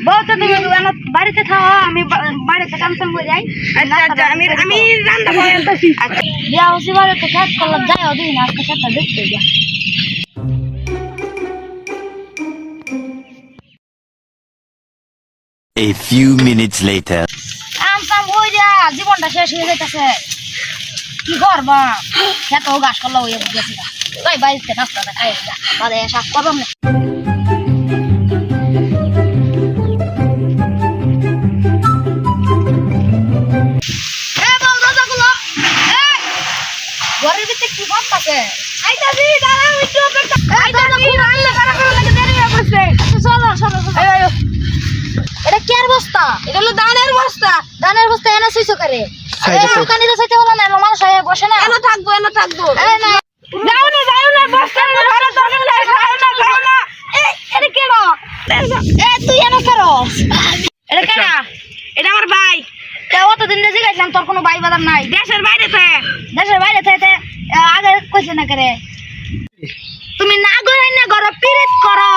বউ তো তুমি বাড়িতে থাও, আমি বাড়িতে কাম কাম করে যাই। আচ্ছা আমি রান্না করে আনতেছি। বিয়া হচ্ছে বাড়িতে কাজ করলাম, যাই ওদিন আজকে সাথে দেখতে যা। A few minutes later. কাম কাম হয়ে যা, জীবনটা শেষ হয়ে যাইতেছে। কি করবা, খেত গাছ করলা হয়ে গেছি। তাই বাড়িতে নাস্তাটা খাই যা, বাদে সাফ করবাম না। ঘরের ভিতরে কি করতেছে? আইতাছি, দাঁড়াও একটু অপেক্ষা। আইতাছি, রান্না করা লাগে দেরি হয়ে পড়ছে। চলো চলো চলো। আয়ো। এটা কি আর বস্তা? এটা হলো ধানের বস্তা। ধানের বস্তা এনে শুইছো করে? দোকানিরা চাইতে হলো না, মানুষ হয়ে বসে না। এনো থাকবো। এই না, যাও না বস্তা নিয়ে ঘরে দরকার নাই, খাও না। এটা কেন? তুই এনে করস? এটা কেনা? এটা আমার ভাই। অতদিন জিজ্ঞাসলাম, তোর কোনো ভাই বাদাম নাই? দেশের বাইরে থেকে। দেশের বাইরে থেকে আগে কইছে না করে? তুমি না গড়ে না গড় পিরিত করো,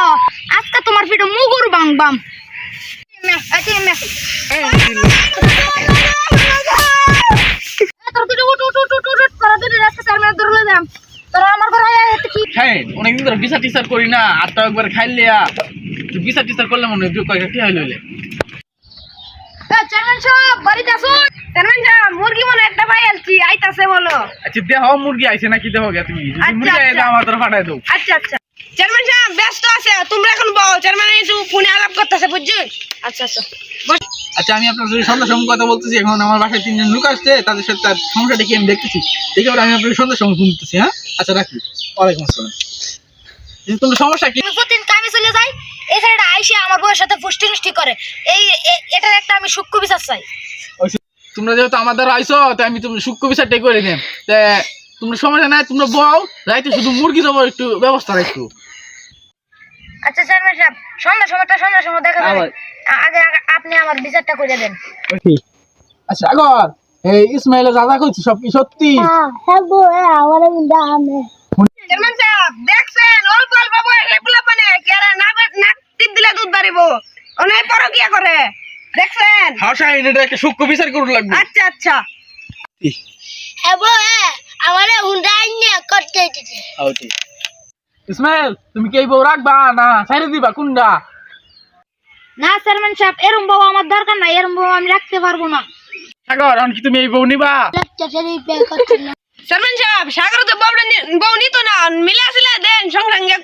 আজকে তোমার পিঠে মুগুর বাংবাম। তোর পিঠে উঠ করা দুটো রাস্তা চার মিনিট ধরলে দাম। তোরা আমার ঘরে কি হ্যাঁ অনেকদিন ধরে বিচার টিচার করি না, আটটা একবার খাইলিয়া বিচার টিচার করলে মনে হয় কয়েকটা কি হইলে চেয়ারম্যান সাহেব বাড়িতে আসুন। চেয়ারম্যান সাহেব, মুরগি মনে একটা ভাই আলছি, আইতাছে বলো। আচ্ছা দেহ মুরগি আইছে নাকি দেহ গে তুমি যদি আচ্ছা, মুরগি আইলে আচ্ছা। আমার তোর ফাটাই দাও। আচ্ছা চেয়ারম্যান সাহেব ব্যস্ত আছে, তোমরা এখন বলো। চেয়ারম্যান কিছু ফোনে আলাপ করতেছে, বুঝছো? আচ্ছা আচ্ছা আমি আপনার সাথে সন্ধ্যার সময় কথা বলতেছি, এখন আমার বাসায় 3 জন লোক আসছে, তাদের সাথে তার সমস্যাটা কি আমি দেখতেছি, দেখে ওরা আমি আপনাকে সন্ধ্যার সময় ফোন দিতেছি। হ্যাঁ আচ্ছা রাখি। ওয়ালাইকুম আসসালাম। তোমার সমস্যা কি? আমি প্রতিদিন কামে চলে যাই, এই ছেলেটা আইসে আমার বউয়ের সাথে ফুষ্টি মিষ্টি করে। এটার একটা আমি সূক্ষ্ম বিচার চাই। তোমরা যেহেতু আমার দ্বারা আইসো, তাই আমি তুমি সূক্ষ্ম বিচারটাই করে দেন। তোমরা সমস্যা নাই, তোমরা বউ রাইতে শুধু মুরগি দেবো, একটু ব্যবস্থা রাখো। আচ্ছা চেয়ারম্যান সাহেব, সন্ধ্যার সময় দেখা যাবে। আগে আপনি আমার বিচারটা করে দেন। আচ্ছা আগর এই ইসমাইলের রাজা কইছে সব কি সত্যি? হ্যাঁ বউ, আমার দামে চেয়ারম্যান সাহেব দেখছেন, অল্প বয়সে পোলাপানে কেরা না টিপ দিলে দুধ বাড়িবো, অনেক পরকিয়া করে, দেখছেন? হাসাই এটা একটা সূক্ষ্ম বিচার করুন লাগবে। আচ্ছা হ্যাঁ বউ, আমার হুন্ডা আইনে করতে দিতে। ইসমাইল তুমি কি এই বউ রাখবা না ছাইরে দিবা কোনটা? না চেয়ারম্যান সাহেব, এরম বউ আমার দরকার নাই, এরম বউ আমি রাখতে পারবো না। সাগর এখন কি তুমি এই বউ নিবা? চেয়ারম্যান সাহেব, সাগর তো বউ নিত না, মিলা দেন সঙ্গে